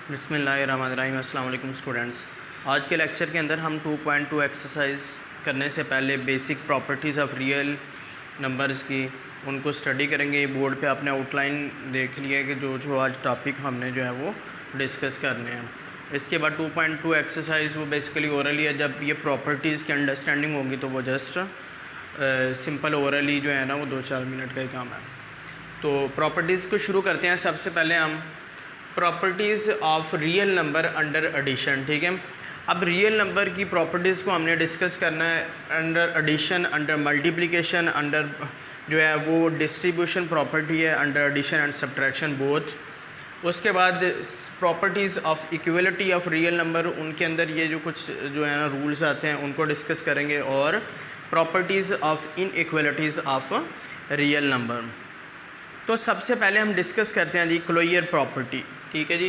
बिस्मिल्लाहिर्रहमानिर्रहीम। अस्सलाम वालेकुम स्टूडेंट्स। आज के लेक्चर के अंदर हम 2.2 एक्सरसाइज करने से पहले basic properties of real numbers की उनको स्टडी करेंगे। बोर्ड पे आपने आउटलाइन देख लिया कि जो जो आज टॉपिक हमने जो है वो डिस्कस करने हैं। इसके बाद 2.2 एक्सरसाइज वो बेसिकली ओरली है। जब ये प्रॉपर्टीज़ की अंडरस्टैंडिंग होगी तो वो जस्ट सिंपल ओरली जो है ना वो 2-4 मिनट का ही काम है। तो प्रॉपर्टीज़ को शुरू करते हैं। सबसे पहले हम properties of real number under addition, ठीक है। अब रियल नंबर की प्रॉपर्टीज़ को हमने डिस्कस करना है under addition, under multiplication, under जो है वो डिस्ट्रीब्यूशन प्रॉपर्टी है, under addition and subtraction both. उसके बाद properties of equality of real number, उनके अंदर ये जो कुछ जो है ना रूल्स आते हैं उनको डिस्कस करेंगे। और properties of inequalities of real number. तो सबसे पहले हम डिस्कस करते हैं जी क्लोजर प्रॉपर्टी, ठीक है जी।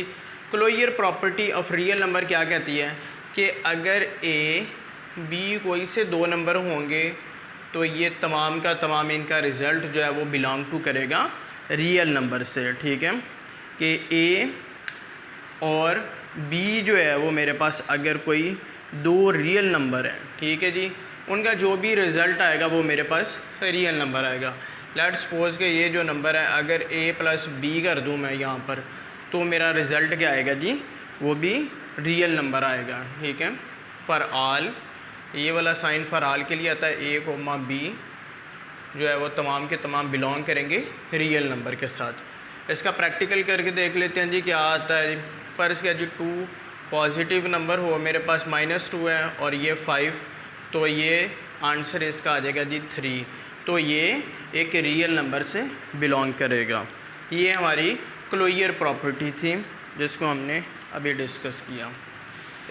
Closure property of real number क्या कहती है कि अगर ए बी कोई से दो नंबर होंगे तो ये तमाम का तमाम इनका रिज़ल्ट जो है वो बिलोंग टू करेगा रियल नंबर से, ठीक है। कि ए और बी जो है वो मेरे पास अगर कोई दो रियल नंबर है, ठीक है जी, उनका जो भी रिज़ल्ट आएगा वो मेरे पास रियल नंबर आएगा। लेट्स सपोज कि ये जो नंबर है अगर a प्लस बी कर दूँ मैं यहाँ पर, तो मेरा रिज़ल्ट क्या आएगा जी, वो भी रियल नंबर आएगा, ठीक है। फॉर ऑल, ये वाला साइन फॉर ऑल के लिए आता है। a कोमा b जो है वो तमाम के तमाम बिलोंग करेंगे रियल नंबर के साथ। इसका प्रैक्टिकल करके देख लेते हैं जी क्या आता है जी। फ़र्ज़ क्या जी, 2 पॉजिटिव नंबर हो, मेरे पास -2 है और ये 5, तो ये आंसर इसका आ जाएगा जी 3। तो ये एक रियल नंबर से बिलोंग करेगा। ये हमारी क्लोजर प्रॉपर्टी थी जिसको हमने अभी डिस्कस किया।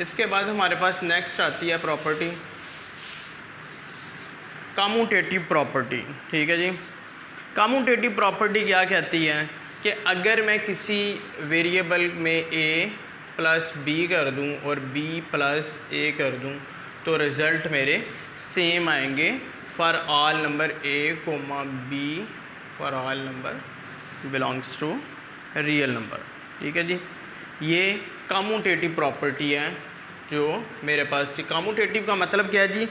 इसके बाद हमारे पास नेक्स्ट आती है प्रॉपर्टी कम्यूटेटिव प्रॉपर्टी, ठीक है जी। कम्यूटेटिव प्रॉपर्टी क्या कहती है कि अगर मैं किसी वेरिएबल में a प्लस बी कर दूं और b प्लस a कर दूं तो रिज़ल्ट मेरे सेम आएंगे for all number a comma b for all number belongs to real number, ठीक है जी। ये कम्यूटेटिव प्रॉपर्टी है जो मेरे पास थी। कम्यूटेटिव का मतलब क्या है जी,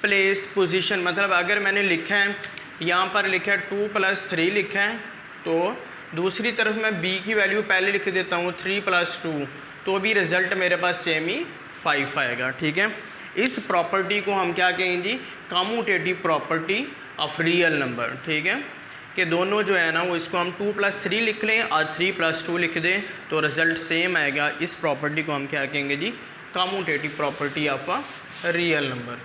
प्लेस पोजीशन। मतलब अगर मैंने लिखा है यहाँ पर लिखा है 2 + 3 लिखा है, तो दूसरी तरफ मैं b की वैल्यू पहले लिख देता हूँ 3 + 2, तो भी रिज़ल्ट मेरे पास सेम ही 5 आएगा, ठीक है। इस प्रॉपर्टी को हम क्या कहेंगे जी, commutative property of real number, ठीक है। कि दोनों जो है ना वो इसको हम 2 + 3 लिख लें और 3 + 2 लिख दें तो रिज़ल्ट सेम आएगा। इस प्रॉपर्टी को हम क्या कहेंगे जी, commutative property of a real number.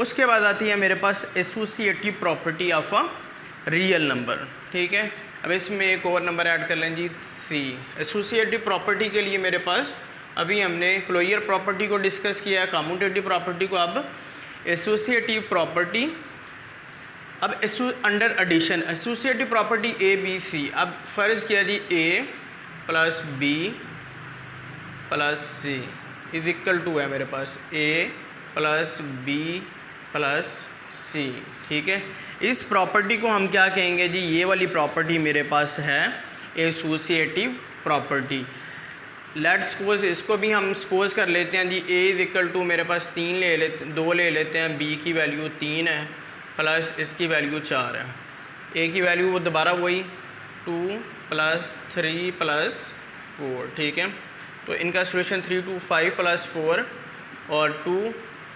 उसके बाद आती है मेरे पास associative property of a real number, ठीक है। अब इसमें एक और नंबर ऐड कर लें जी, सी। एसोसिएटिव प्रॉपर्टी के लिए मेरे पास अभी हमने क्लोजर प्रॉपर्टी को डिस्कस किया है, कम्यूटेटिव प्रॉपर्टी को। अब एसोसिएटिव प्रॉपर्टी, अब under addition associative property A B C. अब फ़र्ज़ किया जी a plus B plus C is equal to है मेरे पास a plus B plus C, ठीक है। इस प्रॉपर्टी को हम क्या कहेंगे जी, ये वाली प्रॉपर्टी मेरे पास है एसोसिएटिव प्रॉपर्टी। लेट्स सपोज इसको भी हम सपोज कर लेते हैं जी, a इज इक्वल टू मेरे पास 2 ले लेते हैं, b की वैल्यू 3 है प्लस इसकी वैल्यू 4 है। a की वैल्यू वो दोबारा वही 2 + 3 + 4, ठीक है। तो इनका सोल्यूशन 3 2 5 + 4 और 2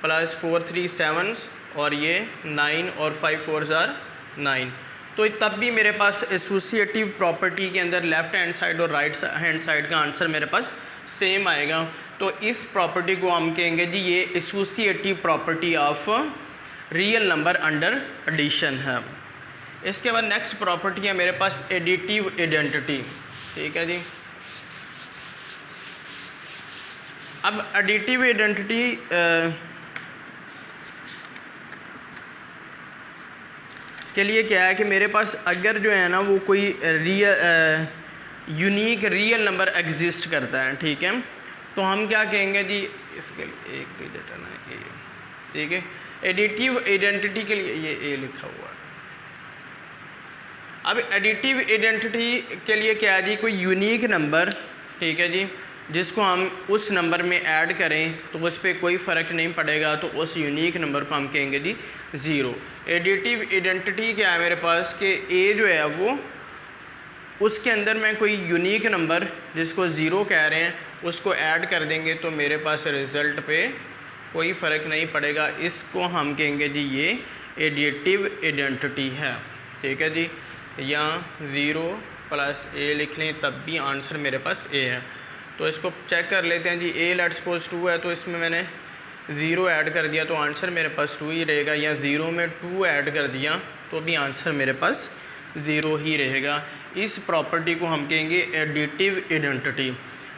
+ 4 3 7 और ये 9 और 5 4 = 9। तो तब भी मेरे पास एसोसिएटिव प्रॉपर्टी के अंदर लेफ़्ट हैंड साइड और राइट हैंड साइड का आंसर मेरे पास सेम आएगा। तो इस प्रॉपर्टी को हम कहेंगे जी ये associative property of real number under addition है। इसके बाद नेक्स्ट प्रॉपर्टी है मेरे पास एडिटिव आइडेंटिटी, ठीक है जी। अब एडिटिव आइडेंटिटी के लिए क्या है कि मेरे पास अगर जो है ना वो कोई यूनिक रियल नंबर एग्जिस्ट करता है, ठीक है, तो हम क्या कहेंगे जी, इसके लिए एक डिजिट है ना ए, ठीक है। एडिटिव आइडेंटिटी के लिए ये ए लिखा हुआ है। अब एडिटिव आइडेंटिटी के लिए क्या है जी, कोई यूनिक नंबर, ठीक है जी, जिसको हम उस नंबर में ऐड करें तो उस पर कोई फ़र्क नहीं पड़ेगा, तो उस यूनिक नंबर को हम कहेंगे जी ज़ीरो। एडिटिव आइडेंटिटी क्या है मेरे पास कि ए जो है वो उसके अंदर मैं कोई यूनिक नंबर जिसको ज़ीरो कह रहे हैं उसको ऐड कर देंगे तो मेरे पास रिज़ल्ट पे कोई फ़र्क नहीं पड़ेगा। इसको हम कहेंगे जी ये एडिटिव आइडेंटिटी है, ठीक है जी। या ज़ीरो प्लस ए लिख लें तब भी आंसर मेरे पास ए है। तो इसको चेक कर लेते हैं जी। ए लेट्स सपोज 2 है तो इसमें मैंने ज़ीरो ऐड कर दिया तो आंसर मेरे पास 2 ही रहेगा, या ज़ीरो में 2 ऐड कर दिया तो भी आंसर मेरे पास ज़ीरो ही रहेगा। इस प्रॉपर्टी को हम कहेंगे एडिटिव आइडेंटिटी।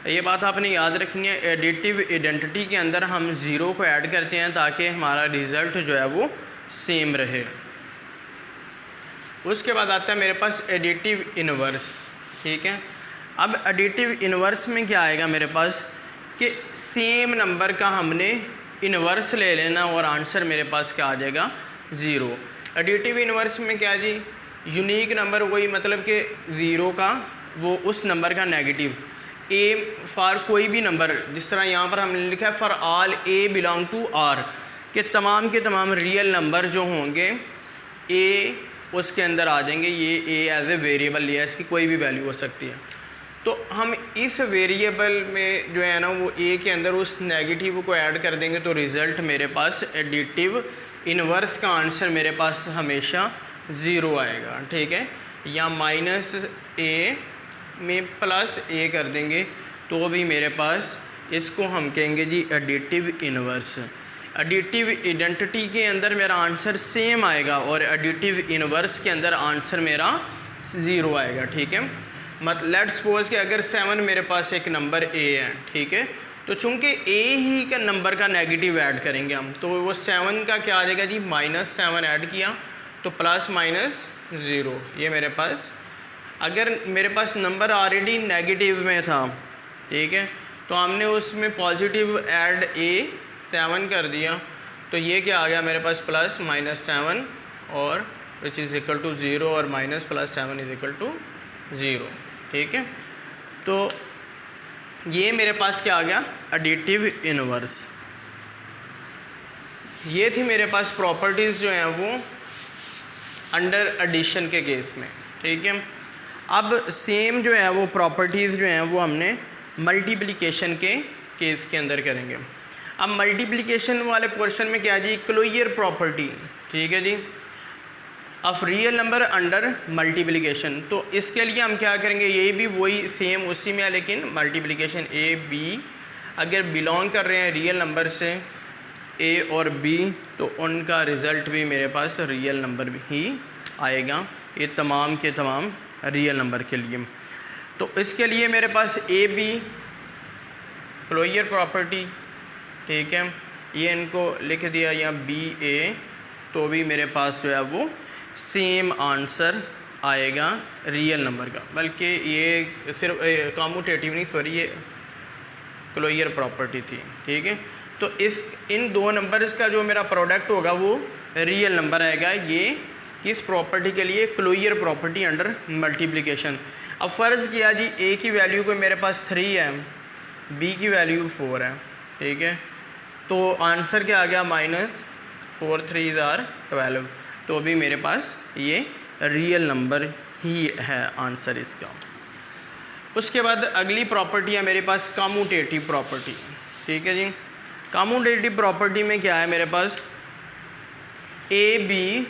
ये बात आपने याद रखनी है, एडिटिव आइडेंटिटी के अंदर हम ज़ीरो को ऐड करते हैं ताकि हमारा रिज़ल्ट जो है वो सेम रहे। उसके बाद आता है मेरे पास एडिटिव इन्वर्स, ठीक है। अब एडिटिव इन्वर्स में क्या आएगा मेरे पास कि सेम नंबर का हमने इन्वर्स ले लेना और आंसर मेरे पास क्या आ जाएगा ज़ीरो। एडिटिव इन्वर्स में क्या जी, यूनिक नंबर वही, मतलब कि ज़ीरो का वो उस नंबर का नेगेटिव, ए फॉर कोई भी नंबर, जिस तरह यहाँ पर हमने लिखा है for all A belong to R, के तमाम रियल नंबर जो होंगे ए उसके अंदर आ जाएंगे। ये ए एज ए वेरिएबल लिया है, इसकी कोई भी वैल्यू हो सकती है। तो हम इस वेरिएबल में जो है ना वो ए के अंदर उस नेगेटिव को ऐड कर देंगे तो रिज़ल्ट मेरे पास एडिटिव इन्वर्स का आंसर मेरे पास हमेशा ज़ीरो आएगा, ठीक है। या माइनस ए में प्लस ए कर देंगे तो भी मेरे पास, इसको हम कहेंगे जी एडिटिव इन्वर्स। एडिटिव आइडेंटिटी के अंदर मेरा आंसर सेम आएगा और एडिटिव इन्वर्स के अंदर आंसर मेरा ज़ीरो आएगा, ठीक है। लेट्स सपोज कि अगर 7 मेरे पास एक नंबर ए है, ठीक है, तो चूंकि ए ही का नंबर का नेगेटिव ऐड करेंगे हम, तो वो 7 का क्या आ जाएगा जी -7 ऐड किया तो प्लस माइनस ज़ीरो। ये मेरे पास, अगर मेरे पास नंबर ऑलरेडी नेगेटिव में था, ठीक है, तो हमने उसमें पॉजिटिव ऐड ए 7 कर दिया तो ये क्या आ गया मेरे पास प्लस -7 और which is equal to zero, और minus plus 7 is equal to zero, ठीक है। तो ये मेरे पास क्या आ गया एडिटिव इन्वर्स। ये थी मेरे पास प्रॉपर्टीज़ जो हैं वो अंडर एडिशन के केस में, ठीक है। अब सेम जो है वो प्रॉपर्टीज़ जो हैं वो हमने मल्टीप्लिकेशन के केस के अंदर करेंगे। अब मल्टीप्लिकेशन वाले पोर्शन में क्या जी, क्लोजर प्रॉपर्टी, ठीक है जी, of real number under multiplication. तो इसके लिए हम क्या करेंगे, ये भी वही सेम उसी में है, लेकिन मल्टीप्लिकेशन ए बी अगर बिलोंग कर रहे हैं रियल नंबर से ए और बी तो उनका रिज़ल्ट भी मेरे पास रियल नंबर ही आएगा, ये तमाम के तमाम रियल नंबर के लिए। तो इसके लिए मेरे पास ए बी क्लोजर प्रॉपर्टी, ठीक है, ये इनको लिख दिया, या बी ए, तो भी मेरे पास जो है वो सेम आंसर आएगा रियल नंबर का। बल्कि ये सिर्फ कॉम्यूटेटिव नहीं, सॉरी, ये क्लोजर प्रॉपर्टी थी, ठीक है। तो इन दो नंबर्स का जो मेरा प्रोडक्ट होगा वो रियल नंबर आएगा। ये किस प्रॉपर्टी के लिए, क्लोजर प्रॉपर्टी अंडर मल्टीप्लिकेशन। अब फ़र्ज़ किया जी ए की वैल्यू को मेरे पास 3 है, बी की वैल्यू 4 है, ठीक है, तो आंसर क्या आ गया -4 3 = 12, तो भी मेरे पास ये रियल नंबर ही है आंसर इसका। उसके बाद अगली प्रॉपर्टी है मेरे पास कम्यूटेटिव प्रॉपर्टी, ठीक है जी। कम्यूटेटिव प्रॉपर्टी में क्या है मेरे पास, ए बी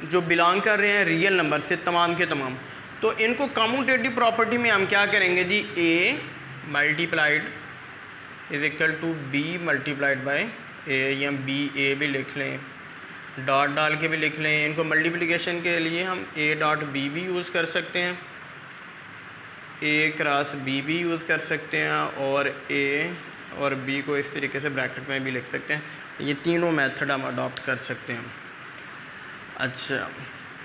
जो बिलोंग कर रहे हैं रियल नंबर से तमाम के तमाम, तो इनको कम्यूटेटिव प्रॉपर्टी में हम क्या करेंगे जी, A multiplied is equal to B multiplied by A, या बी ए भी लिख लें, डॉट डाल के भी लिख लें। इनको मल्टीप्लिकेशन के लिए हम ए डॉट बी भी यूज़ कर सकते हैं, ए क्रॉस बी भी यूज़ कर सकते हैं, और ए और बी को इस तरीके से ब्रैकेट में भी लिख सकते हैं। ये तीनों मेथड हम अडॉप्ट कर सकते हैं। अच्छा,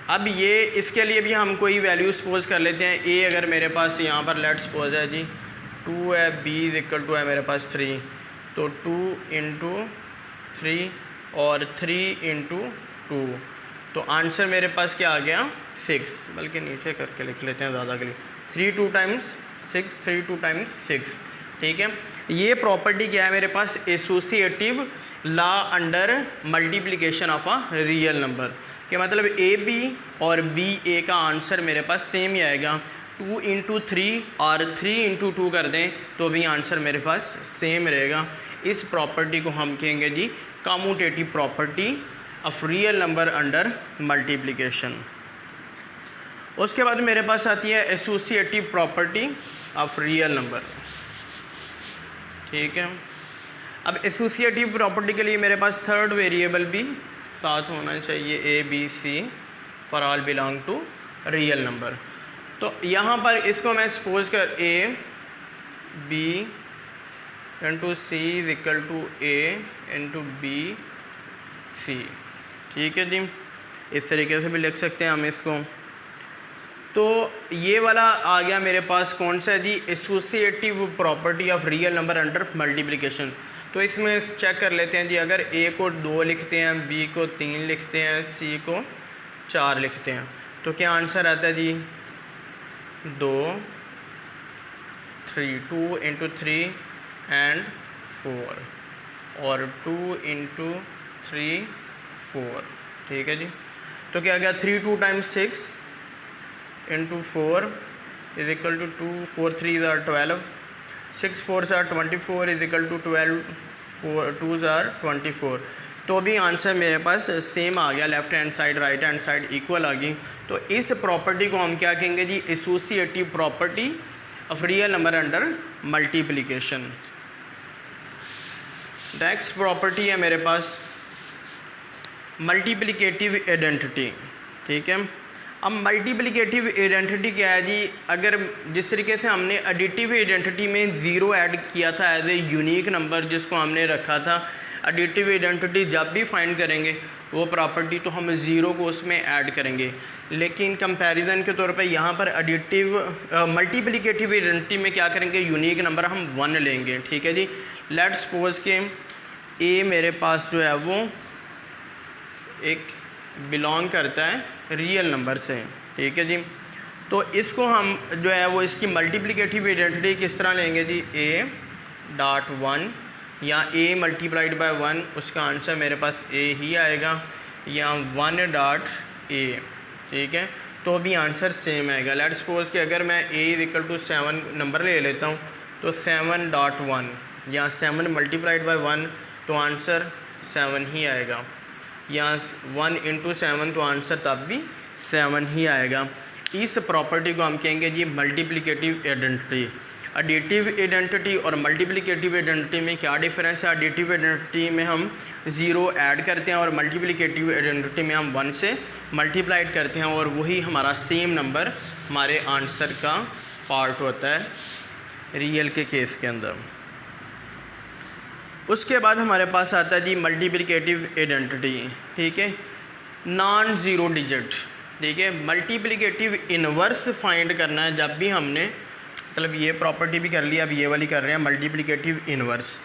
अब ये इसके लिए भी हम कोई वैल्यू सपोज कर लेते हैं। ए अगर मेरे पास यहाँ पर लेट सपोज है जी 2 है, बी इज इक्वल टू है मेरे पास 3, तो 2 × 3 और 3 × 2, तो आंसर मेरे पास क्या आ गया 6, बल्कि नीचे करके लिख लेते हैं ज़्यादा के लिए, 3 2 टाइम्स 6, 3 2 टाइम्स 6, ठीक है। ये प्रॉपर्टी क्या है मेरे पास, associative law under multiplication of a real number, कि मतलब ए बी और बी ए का आंसर मेरे पास सेम ही आएगा। 2 इंटू 3 और 3 इंटू 2 कर दें तो भी आंसर मेरे पास सेम रहेगा। इस प्रॉपर्टी को हम कहेंगे जी commutative property of real number under multiplication. उसके बाद मेरे पास आती है associative property of real number, ठीक है। अब एसोसिएटिव प्रॉपर्टी के लिए मेरे पास थर्ड वेरिएबल भी साथ होना चाहिए, A B C for all belong to real number. तो यहाँ पर इसको मैं सपोज कर A B into C is equal to A into B C, ठीक है जी। इस तरीके से भी लिख सकते हैं हम इसको। तो ये वाला आ गया मेरे पास कौन सा है जी, associative property of real number under multiplication. तो इसमें चेक कर लेते हैं जी, अगर ए को 2 लिखते हैं, बी को 3 लिखते हैं, सी को 4 लिखते हैं, तो क्या आंसर आता है जी 2 3, 2 इंटू 3 एंड 4 और 2 इंटू 3 4, ठीक है जी। तो क्या गया 3 2 times 6 into 4 is equal to 2, 4 3 are 12, 6 4 are 24 is equal to 12, 4 2 are 24। तो भी आंसर मेरे पास सेम आ गया, left hand side right hand side equal आ गई। तो इस प्रॉपर्टी को हम क्या कहेंगे जी, associative property of real number under multiplication. Next property है मेरे पास मल्टीप्लिकेटिव आइडेंटिटी, ठीक है। अब मल्टीप्लिकेटिव आइडेंटिटी क्या है जी, अगर जिस तरीके से हमने एडिटिव आइडेंटिटी में ज़ीरो ऐड किया था एज ए यूनिक नंबर जिसको हमने रखा था, एडिटिव आइडेंटिटी जब भी फाइंड करेंगे वो प्रॉपर्टी तो हम ज़ीरो को उसमें ऐड करेंगे। लेकिन कंपैरिजन के तौर पे यहाँ पर एडिटिव मल्टीप्लिकेटिव आइडेंटिटी में क्या करेंगे, यूनिक नंबर हम 1 लेंगे, ठीक है जी। लेट्स सपोज के ए मेरे पास जो है वो एक बिलोंग करता है रियल नंबर से, ठीक है जी। तो इसको हम जो है वो इसकी मल्टीप्लिकेटिव आइडेंटिटी किस तरह लेंगे जी, A.1 या A मल्टीप्लाइड बाय 1, उसका आंसर मेरे पास A ही आएगा, या 1.A, ठीक है। तो भी आंसर सेम आएगा। लेट्स सपोज कि अगर मैं A is equal to 7 number ले लेता हूँ तो 7.1 या 7 मल्टीप्लाइड बाय 1 तो आंसर 7 ही आएगा, या 1 इंटू 7 तो आंसर तब भी 7 ही आएगा। इस प्रॉपर्टी को हम कहेंगे जी मल्टीप्लिकेटिव आइडेंटिटी। एडिटिव आइडेंटिटी और मल्टीप्लिकेटिव आइडेंटिटी में क्या डिफरेंस है, एडिटिव आइडेंटिटी में हम 0 ऐड करते हैं और मल्टीप्लिकेटिव आइडेंटिटी में हम 1 से मल्टीप्लाइड करते हैं और वही हमारा सेम नंबर हमारे आंसर का पार्ट होता है रियल के केस के अंदर। उसके बाद हमारे पास आता है जी मल्टीप्लिकेटिव आइडेंटिटी, ठीक है, नॉन ज़ीरो डिजिट, ठीक है। मल्टीप्लिकेटिव इनवर्स फाइंड करना है जब भी हमने, मतलब ये प्रॉपर्टी भी कर लिया, अब ये वाली कर रहे हैं मल्टीप्लिकेटिव इनवर्स।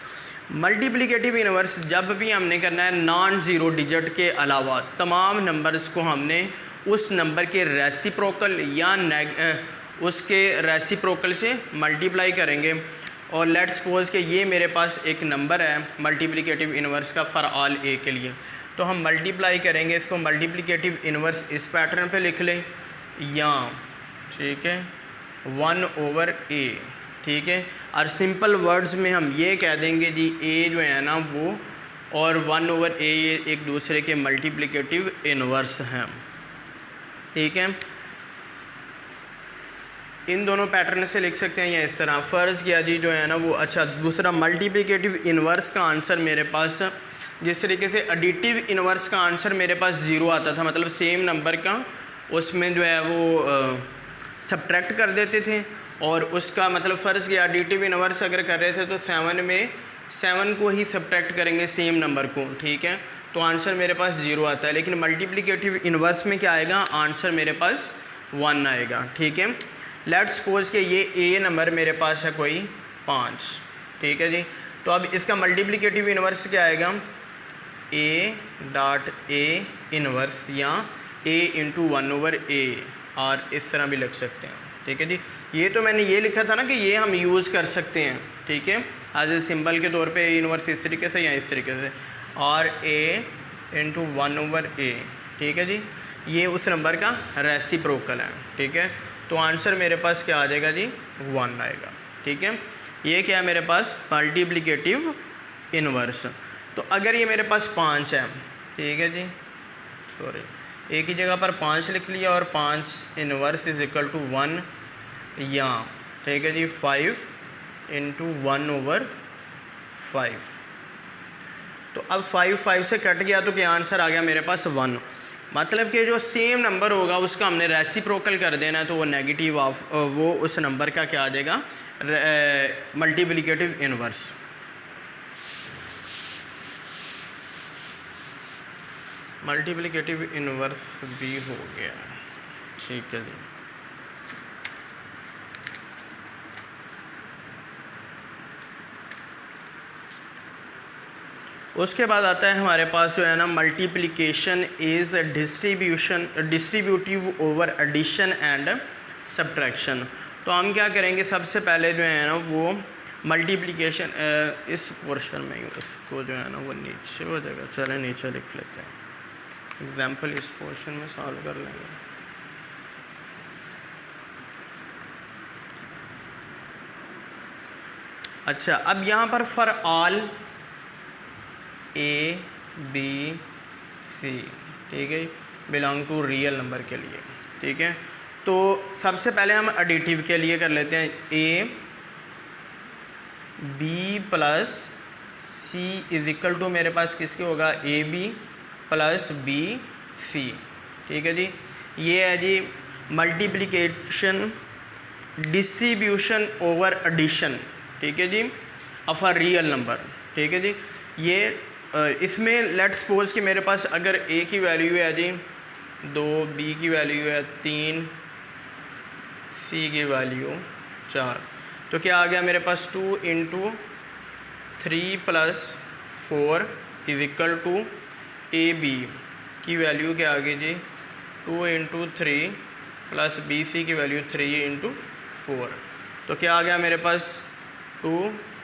मल्टीप्लिकेटिव इनवर्स जब भी हमने करना है नॉन ज़ीरो डिजिट के अलावा तमाम नंबर्स को हमने उस नंबर के रेसिप्रोकल या उसके रेसिप्रोकल से मल्टीप्लाई करेंगे। और लेट्स सपोज कि ये मेरे पास एक नंबर है मल्टीप्लिकेटिव इनवर्स का फॉर ऑल ए के लिए, तो हम मल्टीप्लाई करेंगे इसको, मल्टीप्लिकेटिव इनवर्स इस पैटर्न पे लिख लें, या ठीक है 1/a, ठीक है। और सिंपल वर्ड्स में हम ये कह देंगे जी ए जो है ना वो और 1/a ये एक दूसरे के मल्टीप्लिकेटिव इनवर्स हैं, ठीक है। इन दोनों पैटर्न से लिख सकते हैं या इस तरह। फ़र्ज़ किया जी जो है ना वो, अच्छा दूसरा मल्टीप्लिकेटिव इनवर्स का आंसर मेरे पास, जिस तरीके से एडिटिव इनवर्स का आंसर मेरे पास 0 आता था, मतलब सेम नंबर का उसमें जो है वो सब्ट्रैक्ट कर देते थे और उसका मतलब फ़र्ज़ किया एडिटिव इनवर्स अगर कर रहे थे तो 7 में 7 को ही सब्ट्रैक्ट करेंगे सेम नंबर को, ठीक है, तो आंसर मेरे पास 0 आता है। लेकिन मल्टीप्लिकेटिव इनवर्स में क्या आएगा, आंसर मेरे पास 1 आएगा, ठीक है। लेट्स सपोज कि ये ए नंबर मेरे पास है कोई 5, ठीक है जी। तो अब इसका मल्टीप्लिकेटिव इनवर्स क्या आएगा, A.A इनवर्स या A इंटू 1/a, और इस तरह भी लिख सकते हैं, ठीक है जी। ये तो मैंने ये लिखा था ना कि ये हम यूज़ कर सकते हैं, ठीक है, एज ए सिंबल के तौर पे ए इनवर्स इस तरीके से या इस तरीके से, और ए इंटू 1/a, ठीक है जी। ये उस नंबर का रेसिप्रोकल है, ठीक है। तो आंसर मेरे पास क्या आ जाएगा जी, 1 आएगा, ठीक है। ये क्या है मेरे पास, मल्टीप्लिकेटिव इनवर्स। तो अगर ये मेरे पास 5 है, ठीक है जी, सॉरी, एक ही जगह पर 5 लिख लिया और 5 इनवर्स इज इक्वल टू 1, या ठीक है जी 5 इंटू 1/5। तो अब 5 से कट गया तो क्या आंसर आ गया मेरे पास 1। मतलब कि जो सेम नंबर होगा उसका हमने रेसिप्रोकल कर देना है, तो वो नेगेटिव ऑफ वो उस नंबर का क्या आ जाएगा, मल्टीप्लिकेटिव इनवर्स। मल्टीप्लिकेटिव इनवर्स भी हो गया, ठीक है जी। उसके बाद आता है हमारे पास जो है ना, multiplication is distributive over addition and subtraction. तो हम क्या करेंगे, सबसे पहले जो है ना वो मल्टीप्लिकेशन इस पोर्शन में ही उसको जो है ना वो नीचे हो जाएगा, चले नीचे लिख लेते हैं, एग्जाम्पल इस पोर्शन में सॉल्व कर लेंगे। अच्छा, अब यहाँ पर for all A B C, ठीक है, बिलोंग टू रियल नंबर के लिए, ठीक है। तो सबसे पहले हम एडिटिव के लिए कर लेते हैं, A B plus C is equal to मेरे पास किसके होगा, AB प्लस BC, ठीक है जी। ये है जी मल्टीप्लिकेशन डिस्ट्रीब्यूशन ओवर एडिशन, ठीक है जी, ऑफ अ रियल नंबर, ठीक है जी। ये इसमें लेट सपोज कि मेरे पास अगर A की वैल्यू है जी 2, B की वैल्यू है 3, C की वैल्यू 4, तो क्या आ गया मेरे पास 2 into 3 plus 4 is equal to AB की वैल्यू क्या आ गई जी 2 इंटू 3 प्लस BC की वैल्यू 3 इंटू 4। तो क्या आ गया मेरे पास 2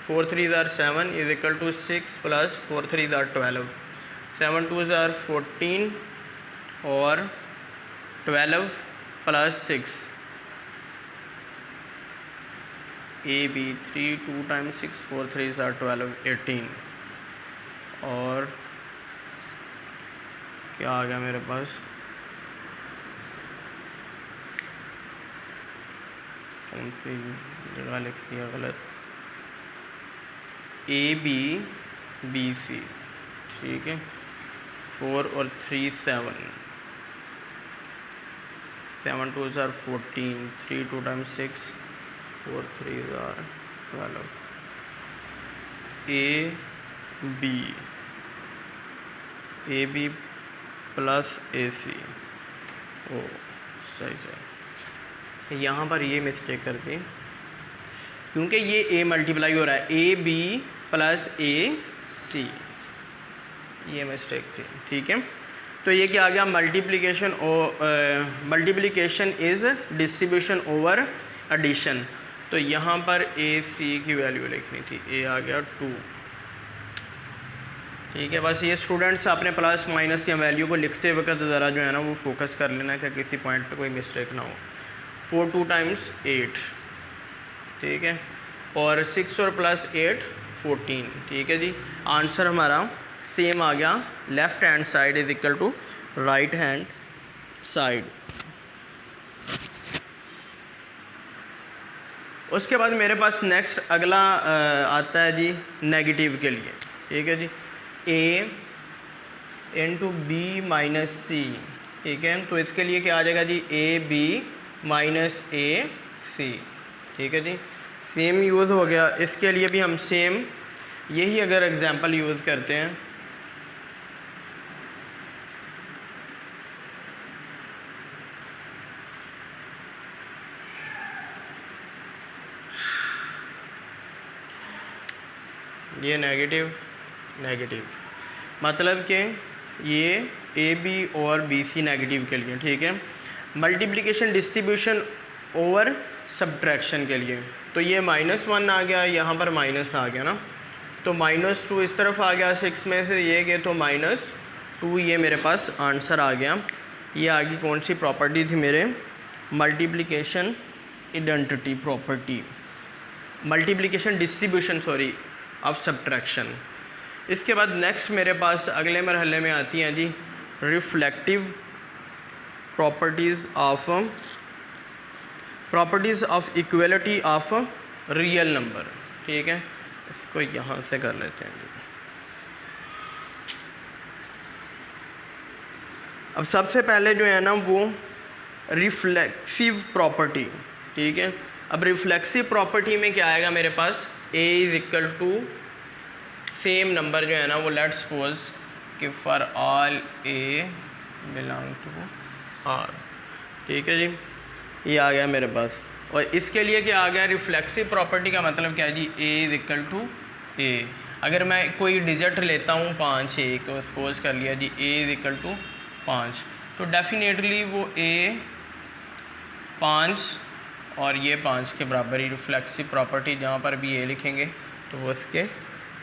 4 3 are 7 is equal to 6 plus 4 3 are 12, 7 2 are 14 और 12 प्लस 6 AB 3 2 टाइम्स 6 4 3 आर 12 18, और क्या आ गया मेरे पास कौन सी जगह लिख दिया गलत, AB BC, ठीक है, 4 और 3 7 7 2 are 14, 3 2 times 6 4 3 are 12, AB plus AC। ओ सही सही, यहाँ पर ये मिस्टेक कर दी क्योंकि ये A मल्टीप्लाई हो रहा है, AB प्लस AC, ये मिस्टेक थी, ठीक है। तो ये क्या आ गया, multiplication is distribution over addition. तो यहाँ पर AC की वैल्यू लिखनी थी, A आ गया 2, ठीक है। बस ये स्टूडेंट्स अपने प्लस माइनस या वैल्यू को लिखते वक्त ज़रा जो है ना वो फोकस कर लेना कि किसी पॉइंट पे कोई मिस्टेक ना हो। 4 2 टाइम्स 8, ठीक है, और 6 और प्लस 8 14, ठीक है जी। आंसर हमारा सेम आ गया, left hand side is equal to right hand side. उसके बाद मेरे पास नेक्स्ट अगला आता है जी नेगेटिव के लिए, ठीक है जी, A into B minus C, ठीक है। तो इसके लिए क्या आ जाएगा जी AB माइनस AC, ठीक है जी। सेम यूज़ हो गया, इसके लिए भी हम सेम यही अगर एग्जांपल यूज़ करते हैं, ये नेगेटिव नेगेटिव, मतलब कि ये AB और BC नेगेटिव के लिए, ठीक है। मल्टीप्लिकेशन डिस्ट्रीब्यूशन ओवर सब्ट्रैक्शन के लिए, तो ये -1 आ गया, यहाँ पर माइनस आ गया ना, तो -2 इस तरफ आ गया 6 में से ये गए तो -2, ये मेरे पास आंसर आ गया। ये आगे कौन सी प्रॉपर्टी थी मेरे, multiplication identity property, multiplication distribution sorry of subtraction. इसके बाद नेक्स्ट मेरे पास अगले मरहले में आती हैं जी reflective properties of equality of real number. ठीक है, इसको यहाँ से कर लेते हैं जी। अब सबसे पहले जो है ना वो रिफ्लेक्सिव प्रॉपर्टी। ठीक है, अब रिफ्लेक्सिव प्रॉपर्टी में क्या आएगा मेरे पास, a is equal to same number जो है ना वो लेट्स सपोज कि for all a belong to r। ठीक है जी, ये आ गया मेरे पास। और इसके लिए क्या आ गया, रिफ्लेक्सिव प्रॉपर्टी का मतलब क्या है जी, a is equal to a। अगर मैं कोई डिजिट लेता हूँ 5 a को सपोज कर लिया जी, a इज़ इक्वल टू 5, तो डेफिनेटली वो a 5 और ये 5 के बराबर ही, रिफ्लेक्सिव प्रॉपर्टी जहाँ पर भी a लिखेंगे तो वो इसके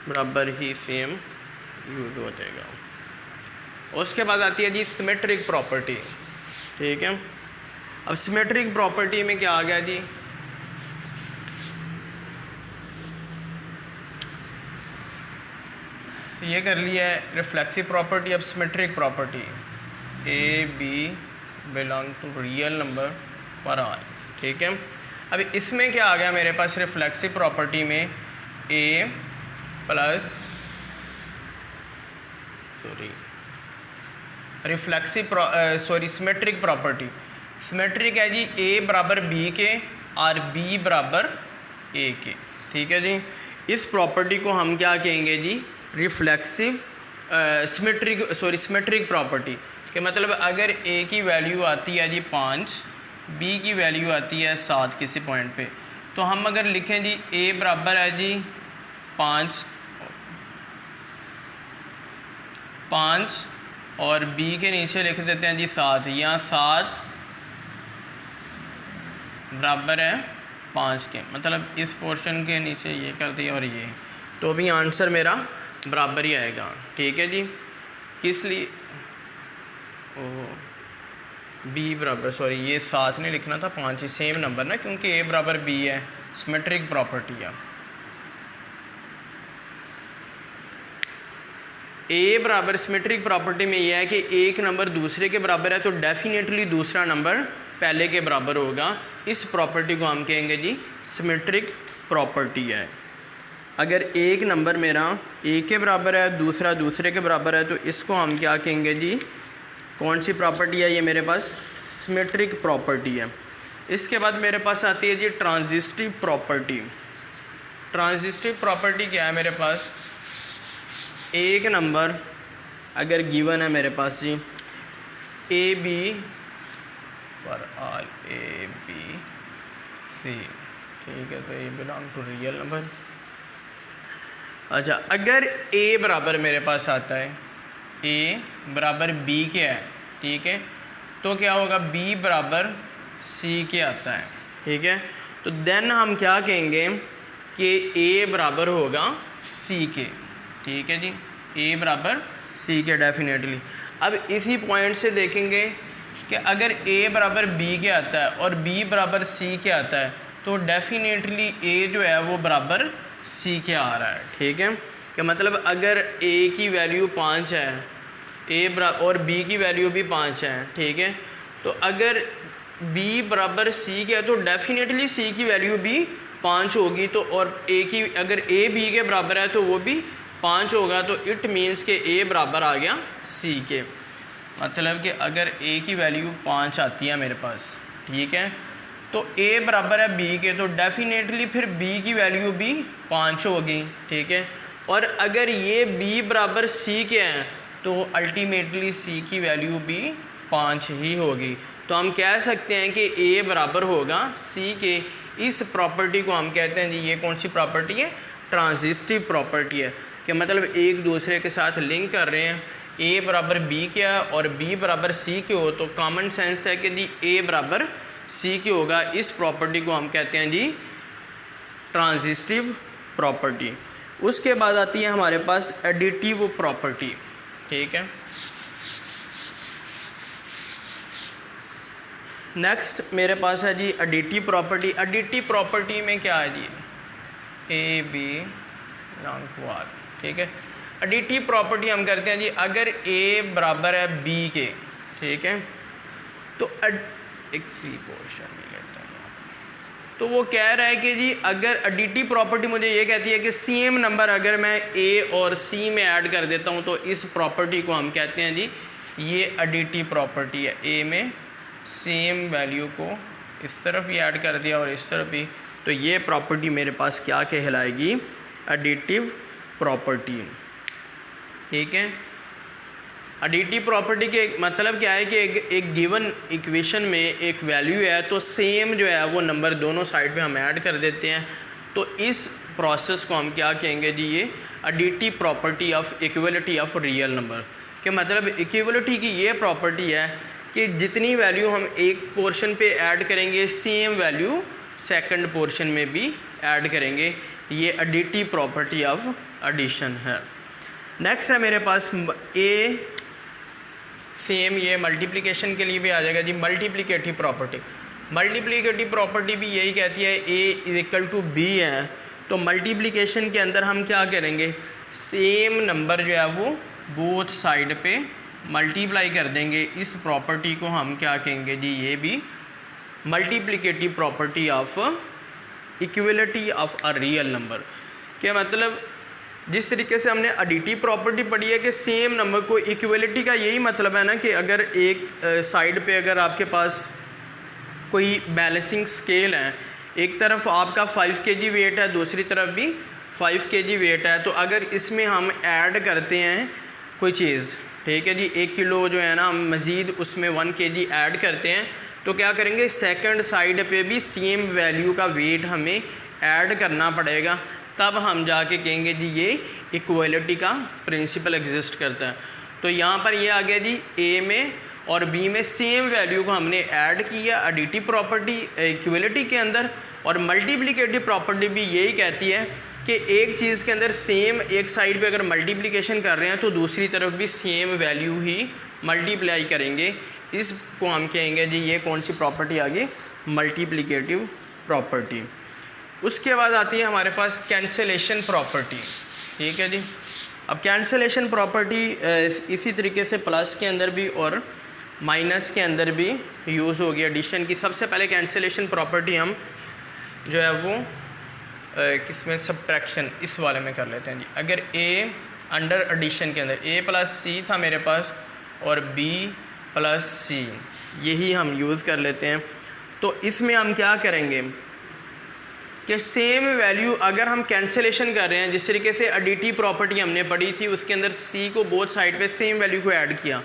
बराबर ही सेम यूज़ हो जाएगा। उसके बाद आती है जी सिमेट्रिक प्रॉपर्टी। ठीक है, अब सिमेट्रिक प्रॉपर्टी में क्या आ गया जी, ये कर लिया है रिफ्लेक्सिव प्रॉपर्टी। अब symmetric property A B belong to real number for all. ठीक है, अब इसमें क्या आ गया मेरे पास, रिफ्लेक्सिव प्रॉपर्टी में ए प्लस सिमेट्रिक प्रॉपर्टी, सिमेट्रिक है जी a बराबर b के और b बराबर a के। ठीक है जी, इस प्रॉपर्टी को हम क्या कहेंगे जी, रिफ्लेक्सिव सिमेट्रिक प्रॉपर्टी के मतलब अगर a की वैल्यू आती है जी 5, b की वैल्यू आती है 7 किसी पॉइंट पे, तो हम अगर लिखें जी a बराबर है जी 5 और b के नीचे लिख देते हैं जी 7, यहाँ 7 बराबर है 5 के, मतलब इस पोर्शन के नीचे ये कर दिया और ये, तो भी आंसर मेरा बराबर ही आएगा। ठीक है जी, किस लिए, b बराबर सॉरी ये 7 नहीं लिखना था, 5 ही सेम नंबर ना, क्योंकि a बराबर b है, सिमेट्रिक प्रॉपर्टी है। ए बराबर सिमेट्रिक प्रॉपर्टी में यह है कि एक नंबर दूसरे के बराबर है तो डेफिनेटली दूसरा नंबर पहले के बराबर होगा। इस प्रॉपर्टी को हम कहेंगे जी सिमेट्रिक प्रॉपर्टी है। अगर एक नंबर मेरा एक के बराबर है, दूसरा दूसरे के बराबर है, तो इसको हम क्या कहेंगे जी, कौन सी प्रॉपर्टी है ये मेरे पास, सिमेट्रिक प्रॉपर्टी है। इसके बाद मेरे पास आती है जी ट्रांजिस्टिव प्रॉपर्टी। ट्रांजिस्टिव प्रॉपर्टी क्या है मेरे पास, एक नंबर अगर गिवन है मेरे पास जी A B for all A B C. ठीक है, तो A belong to real number. अच्छा, अगर ए बराबर मेरे पास आता है, ए बराबर बी के है, ठीक है, तो क्या होगा, बी बराबर सी के आता है। ठीक है, तो देन हम क्या कहेंगे कि ए बराबर होगा सी के। ठीक है जी, ए बराबर सी के डेफिनेटली। अब इसी पॉइंट से देखेंगे कि अगर ए बराबर बी के आता है और बी बराबर सी के आता है, तो डेफिनेटली ए जो है वो बराबर सी के आ रहा है। ठीक है, कि मतलब अगर ए की वैल्यू 5 है, ए बराबर और बी की वैल्यू भी 5 है, ठीक है, तो अगर बी बराबर सी के है तो डेफिनेटली सी की वैल्यू भी 5 होगी। तो और ए की अगर ए बी के बराबर है तो वो भी 5 होगा, तो इट मीन्स के ए बराबर आ गया सी के। मतलब कि अगर ए की वैल्यू 5 आती है मेरे पास, ठीक है, तो ए बराबर है बी के, तो डेफिनेटली फिर बी की वैल्यू भी 5 होगी। ठीक है, और अगर ये बी बराबर सी के हैं तो अल्टीमेटली सी की वैल्यू भी 5 ही होगी। तो हम कह सकते हैं कि ए बराबर होगा सी के। इस प्रॉपर्टी को हम कहते हैं जी, ये कौन सी प्रॉपर्टी है, ट्रांजिस्टिव प्रॉपर्टी है, कि मतलब एक दूसरे के साथ लिंक कर रहे हैं। ए बराबर बी के और बी बराबर सी के हो तो कॉमन सेंस है कि जी ए बराबर सी के होगा। इस प्रॉपर्टी को हम कहते हैं जी ट्रांजिस्टिव प्रॉपर्टी। उसके बाद आती है हमारे पास एडिटिव प्रॉपर्टी। ठीक है, नेक्स्ट मेरे पास है जी एडिटिव प्रॉपर्टी। एडिटिव प्रॉपर्टी में क्या है जी, ए बी लॉन्ग वार। ठीक है, एडिटिव प्रॉपर्टी हम करते हैं जी अगर ए बराबर है बी के, ठीक है, तो एक सी पोर्शन में लेते हैं यहाँ, तो वो कह रहा है कि जी अगर एडिटिव प्रॉपर्टी मुझे ये कहती है कि सेम नंबर अगर मैं ए और सी में ऐड कर देता हूँ तो इस प्रॉपर्टी को हम कहते हैं जी ये एडिटिव प्रॉपर्टी है। ए में सेम वैल्यू को इस तरफ भी ऐड कर दिया और इस तरफ भी, तो ये प्रॉपर्टी मेरे पास क्या कहलाएगी, एडिटिव प्रॉपर्टी। ठीक है, एडिटिव प्रॉपर्टी के मतलब क्या है कि एक गिवन इक्वेशन में एक वैल्यू है तो सेम जो है वो नंबर दोनों साइड पे हम ऐड कर देते हैं, तो इस प्रोसेस को हम क्या कहेंगे जी, ये additive property of equality of real number. के मतलब इक्वलिटी की ये प्रॉपर्टी है कि जितनी वैल्यू हम एक पोर्शन पे ऐड करेंगे सेम वैल्यू सेकंड पोर्शन में भी ऐड करेंगे, ये एडिटिव प्रॉपर्टी ऑफ एडिशन है। नेक्स्ट है मेरे पास ए, सेम ये मल्टीप्लिकेशन के लिए भी आ जाएगा जी, मल्टीप्लिकेटिव प्रॉपर्टी। मल्टीप्लिकेटिव प्रॉपर्टी भी यही कहती है ए इज इक्वल टू बी है, तो मल्टीप्लिकेशन के अंदर हम क्या करेंगे, सेम नंबर जो है वो बोथ साइड पे मल्टीप्लाई कर देंगे। इस प्रॉपर्टी को हम क्या कहेंगे जी, ये भी multiplicative property of equality of a real number. क्या मतलब जिस तरीके से हमने एडिटिव प्रॉपर्टी पढ़ी है कि सेम नंबर को, इक्वलिटी का यही मतलब है ना कि अगर एक साइड पे अगर आपके पास कोई बैलेंसिंग स्केल है, एक तरफ आपका 5 kg वेट है, दूसरी तरफ भी 5 kg वेट है, तो अगर इसमें हम ऐड करते हैं कोई चीज़, ठीक है जी, 1 किलो जो है ना हम मज़ीद उसमें 1 kg ऐड करते हैं, तो क्या करेंगे सेकंड साइड पे भी सेम वैल्यू का वेट हमें ऐड करना पड़ेगा, तब हम जाके कहेंगे जी ये इक्वलिटी का प्रिंसिपल एग्जिस्ट करता है। तो यहाँ पर ये आ गया जी ए में और बी में सेम वैल्यू को हमने ऐड किया एडिटिव प्रॉपर्टी इक्वलिटी के अंदर, और मल्टीप्लिकेटिव प्रॉपर्टी भी यही कहती है कि एक चीज़ के अंदर सेम एक साइड पे अगर मल्टीप्लिकेशन कर रहे हैं तो दूसरी तरफ भी सेम वैल्यू ही मल्टीप्लाई करेंगे। इसको हम कहेंगे जी ये कौन सी प्रॉपर्टी आ गई, मल्टीप्लिकेटिव प्रॉपर्टी। उसके बाद आती है हमारे पास कैंसलेशन प्रॉपर्टी। ठीक है जी, अब कैंसलेशन प्रॉपर्टी इसी तरीके से प्लस के अंदर भी और माइनस के अंदर भी यूज़ होगी एडिशन की। सबसे पहले कैंसलेशन प्रॉपर्टी हम जो है वो किसमें, सब्ट्रैक्शन इस वाले में कर लेते हैं जी। अगर ए अंडर एडिशन के अंदर ए प्लस सी था मेरे पास और बी प्लस सी, यही हम यूज़ कर लेते हैं, तो इसमें हम क्या करेंगे कि सेम वैल्यू अगर हम कैंसलेशन कर रहे हैं, जिस तरीके से एडिटिव प्रॉपर्टी हमने पढ़ी थी उसके अंदर सी को बोथ साइड पे सेम वैल्यू को ऐड किया,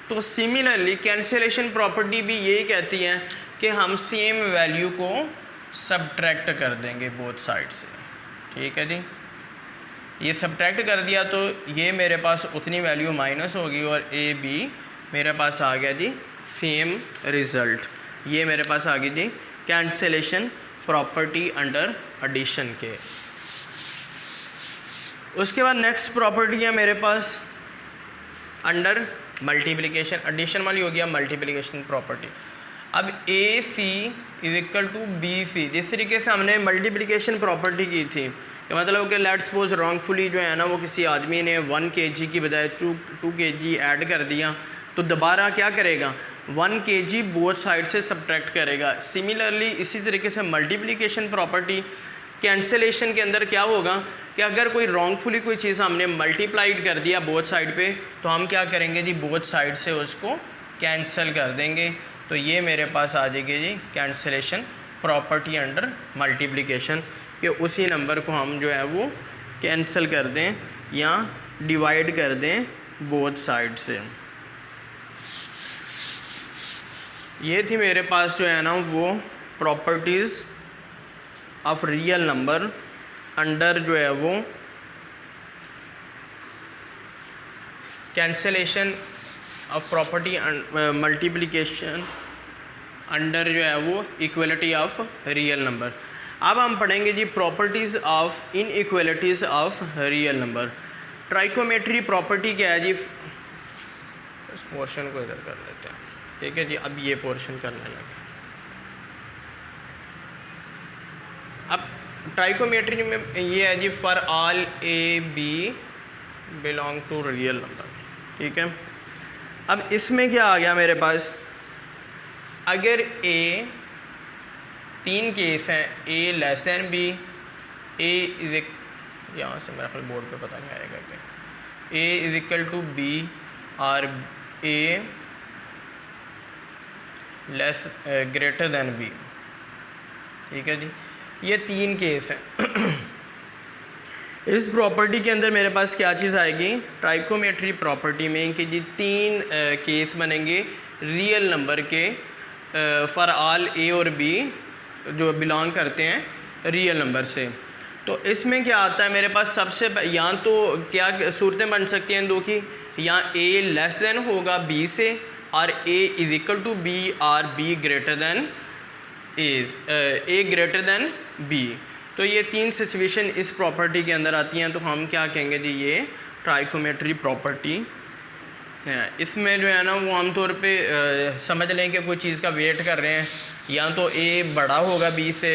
तो सिमिलरली कैंसलेशन प्रॉपर्टी भी यही कहती है कि हम सेम वैल्यू को सब्ट्रैक्ट कर देंगे बोथ साइड से। ठीक है जी, ये सब्ट्रैक्ट कर दिया तो ये मेरे पास उतनी वैल्यू माइनस होगी और ए बी मेरे पास आ गया जी सेम रिज़ल्ट। ये मेरे पास आ गई जी कैंसलेशन प्रॉपर्टी अंडर एडिशन के। उसके बाद नेक्स्ट प्रॉपर्टी है मेरे पास अंडर मल्टीप्लिकेशन, एडिशन वाली हो गया मल्टीप्लिकेशन प्रॉपर्टी। अब A C is equal to B C, जिस तरीके से हमने मल्टीप्लिकेशन प्रॉपर्टी की थी, मतलब कि लेट्स सपोज रॉन्गफुली जो है ना वो किसी आदमी ने 1 kg की बजाय 2 kg ऐड कर दिया, तो दोबारा क्या करेगा 1 kg बोथ साइड से सब्ट्रैक्ट करेगा। सिमिलरली इसी तरीके से मल्टीप्लिकेशन प्रॉपर्टी कैंसलेशन के अंदर क्या होगा कि अगर कोई रॉन्गफुली कोई चीज़ हमने मल्टीप्लाइड कर दिया बोथ साइड पे, तो हम क्या करेंगे जी बोथ साइड से उसको कैंसिल कर देंगे। तो ये मेरे पास आ जाएगी जी कैंसलेशन प्रॉपर्टी अंडर मल्टीप्लिकेशन, कि उसी नंबर को हम जो है वो कैंसिल कर दें या डिवाइड कर दें बोथ साइड से। ये थी मेरे पास जो है ना वो properties of real number under जो है वो cancellation of property multiplication under जो है वो इक्वलिटी ऑफ रियल नंबर। अब हम पढ़ेंगे जी properties of inequalities of real number. Trichotomy property क्या है जी? इस पोर्शन को इधर कर लेते हैं, ठीक है जी। अब ये पोर्शन करने लगे। अब ट्राइकोमेट्री में ये है जी for all A B belong to real number, ठीक है। अब इसमें क्या आ गया मेरे पास, अगर ए, तीन केस हैं, A less than B, A is, यहाँ से मेरा ख्याल बोर्ड पे पता नहीं आएगा क्या, ए इज इक्वल टू बी और ए लेस ग्रेटर दैन बी, ठीक है जी। ये तीन केस हैं। इस प्रॉपर्टी के अंदर मेरे पास क्या चीज़ आएगी, ट्राइकोमेट्री प्रॉपर्टी में, कि जी तीन केस बनेंगे रियल नंबर के फॉर ऑल ए और बी जो बिलोंग करते हैं रियल नंबर से। तो इसमें क्या आता है मेरे पास, सबसे यहाँ तो क्या सूरतें बन सकती हैं दो की, यहाँ ए लेस देन होगा बी से और A is equal to B और B greater than A greater than B. तो ये तीन सिचुएशन इस प्रॉपर्टी के अंदर आती हैं, तो हम क्या कहेंगे जी, ये ट्राइकोमेट्री प्रॉपर्टी है। इसमें जो है ना वो आमतौर पे समझ लें कि कोई चीज़ का वेट कर रहे हैं, या तो ए बड़ा होगा बी से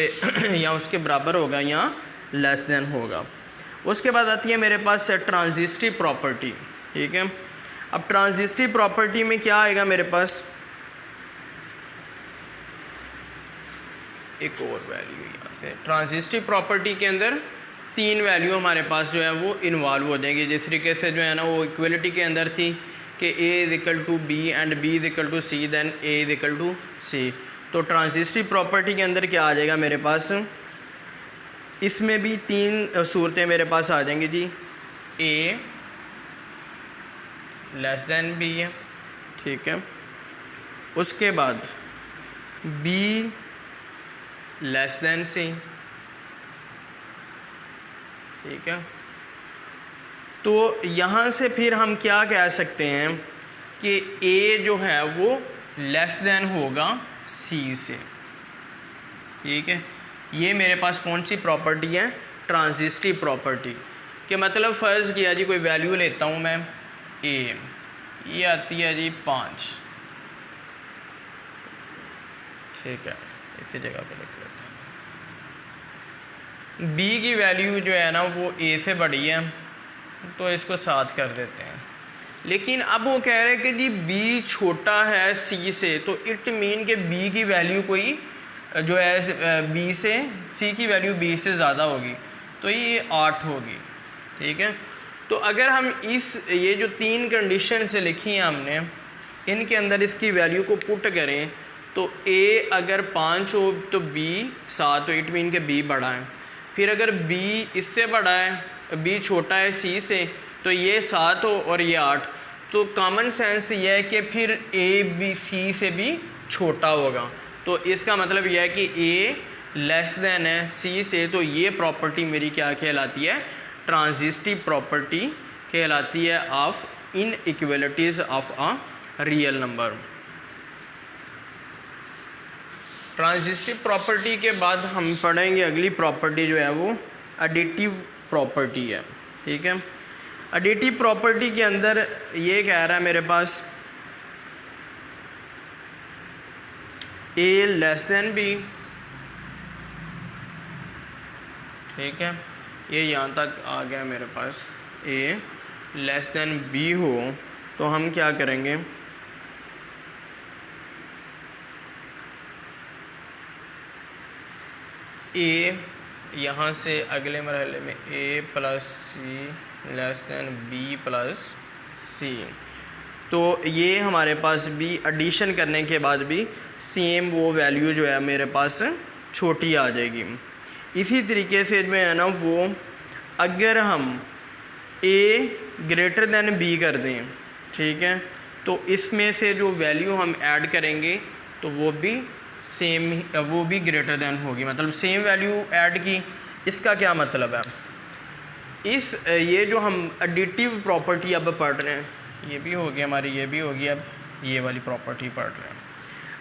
या उसके बराबर होगा या लेस देन होगा। उसके बाद आती है मेरे पास ट्रांजिस्टिव प्रॉपर्टी, ठीक है। अब ट्रांजिस्टिव प्रॉपर्टी में क्या आएगा मेरे पास, एक और वैल्यू यहाँ से, ट्रांजिस्टिव प्रॉपर्टी के अंदर तीन वैल्यू हमारे पास जो है वो इन्वॉल्व हो जाएंगी। जिस तरीके से जो है ना वो इक्वलिटी के अंदर थी कि A is equal to B and B is equal to C then A is equal to C. तो ट्रांजिस्टिव प्रॉपर्टी के अंदर क्या आ जाएगा मेरे पास, इसमें भी तीन सूरतें मेरे पास आ जाएंगी जी, ए लेस देन बी है, ठीक है। उसके बाद बी लेस देन सी, ठीक है। तो यहाँ से फिर हम क्या कह सकते हैं कि ए जो है वो लेस देन होगा सी से, ठीक है। ये मेरे पास कौन सी प्रॉपर्टी है, ट्रांजिस्टिव प्रॉपर्टी के मतलब फ़र्ज़ किया जी कोई वैल्यू लेता हूँ मैं ए, ये आती है जी 5, ठीक है, इसी जगह पे लिख लेते हैं। बी की वैल्यू जो है ना वो ए से बड़ी है, तो इसको 7 कर देते हैं। लेकिन अब वो कह रहे हैं कि जी बी छोटा है सी से, तो इट मीन कि बी की वैल्यू कोई जो है बी से, सी की वैल्यू बी से ज़्यादा होगी, तो ये 8 होगी, ठीक है। तो अगर हम ये जो तीन कंडीशन से लिखी हैं हमने, इनके अंदर इसकी वैल्यू को पुट करें, तो ए अगर 5 हो तो बी 7 हो, इट मीन के बी बड़ा है। फिर अगर बी इससे बड़ा है, बी छोटा है सी से, तो ये 7 हो और ये 8। तो कॉमन सेंस ये है कि फिर ए बी सी से भी छोटा होगा। तो इसका मतलब यह है कि ए लेस देन है सी से, तो ये प्रॉपर्टी मेरी क्या कहलाती है, ट्रांजिस्टिव प्रॉपर्टी कहलाती है of inequalities of a real number. Transitive property के बाद हम पढ़ेंगे अगली प्रॉपर्टी जो है वो एडिटिव प्रॉपर्टी है, ठीक है। एडिटिव प्रॉपर्टी के अंदर ये कह रहा है मेरे पास ए लेस देन बी, ठीक है। ये यहाँ तक आ गया मेरे पास, ए लेस देन बी हो, तो हम क्या करेंगे, ए यहाँ से अगले मरहले में ए प्लस सी लेस देन बी प्लस सी। तो ये हमारे पास भी एडिशन करने के बाद भी सेम वो वैल्यू जो है मेरे पास छोटी आ जाएगी। इसी तरीके से जो है ना वो अगर हम ए ग्रेटर देन बी कर दें, ठीक है, तो इसमें से जो वैल्यू हम ऐड करेंगे तो वो भी सेम, वो भी ग्रेटर देन होगी, मतलब सेम वैल्यू ऐड की। इसका क्या मतलब है, ये जो हम एडिटिव प्रॉपर्टी अब पढ़ रहे हैं, ये भी हो गया हमारी, ये भी होगी, अब ये वाली प्रॉपर्टी पढ़ रहे हैं।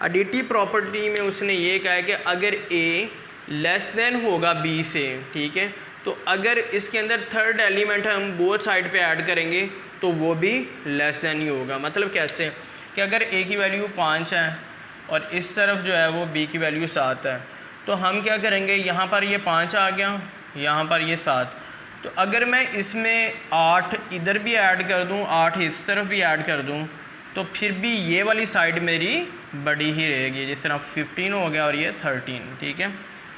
एडिटिव प्रॉपर्टी में उसने ये कहा है कि अगर ए लेस देन होगा बी से, ठीक है। तो अगर इसके अंदर थर्ड एलिमेंट हम बोथ साइड पे ऐड करेंगे तो वो भी लेस देन ही होगा। मतलब कैसे कि अगर ए की वैल्यू 5 है और इस तरफ जो है वो बी की वैल्यू 7 है, तो हम क्या करेंगे, यहाँ पर ये 5 आ गया, यहाँ पर ये 7, तो अगर मैं इसमें 8 इधर भी ऐड कर दूँ, 8 इस तरफ भी ऐड कर दूँ, तो फिर भी ये वाली साइड मेरी बड़ी ही रहेगी। जिस तरह 15 हो गया और ये 13, ठीक है।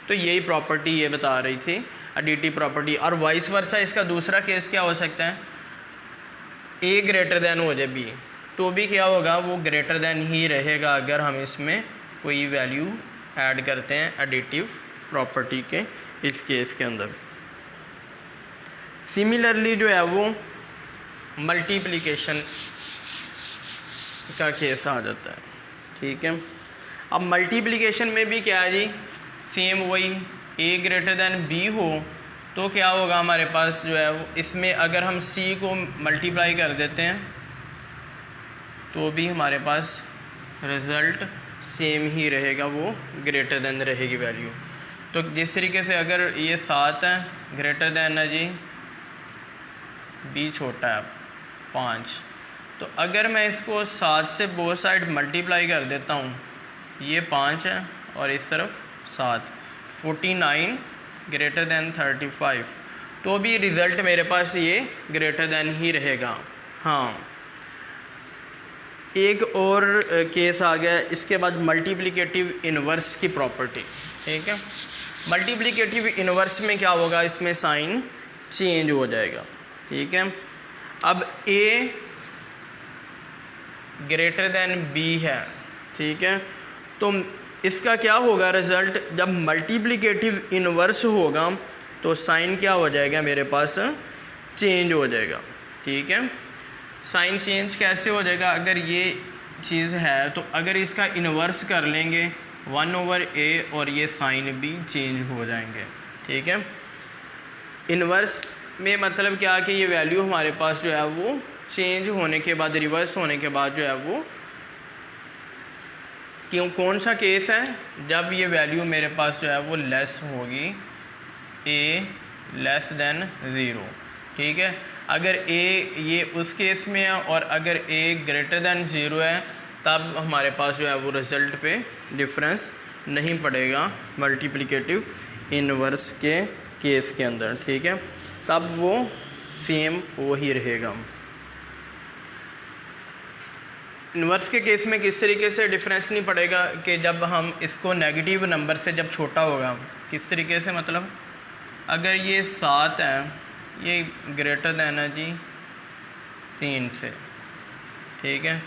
तो यही प्रॉपर्टी ये बता रही थी एडिटिव प्रॉपर्टी। और वाइस वर्सा इसका दूसरा केस क्या हो सकता है, ए ग्रेटर देन हो जाए बी, तो भी क्या होगा, वो ग्रेटर देन ही रहेगा अगर हम इसमें कोई वैल्यू ऐड करते हैं एडिटिव प्रॉपर्टी के इस केस के अंदर। सिमिलरली जो है वो मल्टीप्लिकेशन का केस आ जाता है, ठीक है। अब मल्टीप्लिकेशन में भी क्या है जी, सेम वही, ए ग्रेटर देन बी हो तो क्या होगा हमारे पास जो है वो, इसमें अगर हम सी को मल्टीप्लाई कर देते हैं तो भी हमारे पास रिज़ल्ट सेम ही रहेगा, वो ग्रेटर देन रहेगी वैल्यू। तो जिस तरीके से अगर ये 7 है, ग्रेटर देन है जी बी छोटा है 5, तो अगर मैं इसको 7 से बोथ साइड मल्टीप्लाई कर देता हूँ, ये 5 है और इस तरफ 7, 49 ग्रेटर देन 35, तो भी रिज़ल्ट मेरे पास ये ग्रेटर देन ही रहेगा। हाँ, एक और केस आ गया इसके बाद, मल्टीप्लिकेटिव इन्वर्स की प्रॉपर्टी, ठीक है। मल्टीप्लिकेटिव इन्वर्स में क्या होगा, इसमें साइन चेंज हो जाएगा, ठीक है। अब ए ग्रेटर देन बी है, ठीक है, तो इसका क्या होगा रिज़ल्ट, जब मल्टीप्लिकेटिव इन्वर्स होगा तो साइन क्या हो जाएगा मेरे पास, चेंज हो जाएगा, ठीक है। साइन चेंज कैसे हो जाएगा, अगर ये चीज़ है तो अगर इसका इन्वर्स कर लेंगे 1/a और ये साइन भी चेंज हो जाएंगे, ठीक है। इन्वर्स में मतलब क्या कि ये वैल्यू हमारे पास जो है वो चेंज होने के बाद, रिवर्स होने के बाद जो है वो, क्यों, कौन सा केस है, जब ये वैल्यू मेरे पास जो है वो लेस होगी, a लेस देन 0, ठीक है। अगर a ये उस केस में है और अगर a ग्रेटर देन 0 है, तब हमारे पास जो है वो रिज़ल्ट पे डिफरेंस नहीं पड़ेगा मल्टीप्लिकेटिव इन्वर्स के केस के अंदर, ठीक है, तब वो सेम वही रहेगा। इन्वर्स के केस में किस तरीके से डिफरेंस नहीं पड़ेगा कि जब हम इसको नेगेटिव नंबर से जब छोटा होगा, किस तरीके से, मतलब अगर ये 7 है, ये ग्रेटर देन है जी 3 से, ठीक है।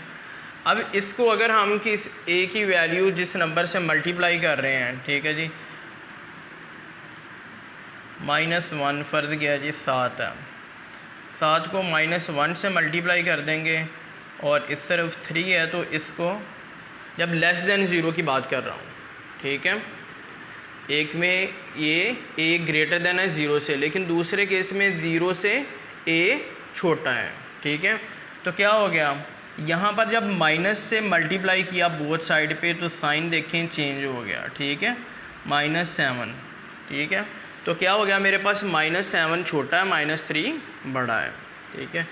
अब इसको अगर हम किस ए की वैल्यू जिस नंबर से मल्टीप्लाई कर रहे हैं, ठीक है जी, -1 फ़र्ज़ किया जी 7 है, 7 को -1 से मल्टीप्लाई कर देंगे और इस तरफ 3 है, तो इसको जब लेस देन 0 की बात कर रहा हूँ, ठीक है, एक में ये a ग्रेटर देन है 0 से, लेकिन दूसरे केस में 0 से a छोटा है, ठीक है। तो क्या हो गया, यहाँ पर जब माइनस से मल्टीप्लाई किया बोथ साइड पे तो साइन देखें चेंज हो गया, ठीक है, -7, ठीक है। तो क्या हो गया मेरे पास, -7 छोटा है, -3 बड़ा है, ठीक है।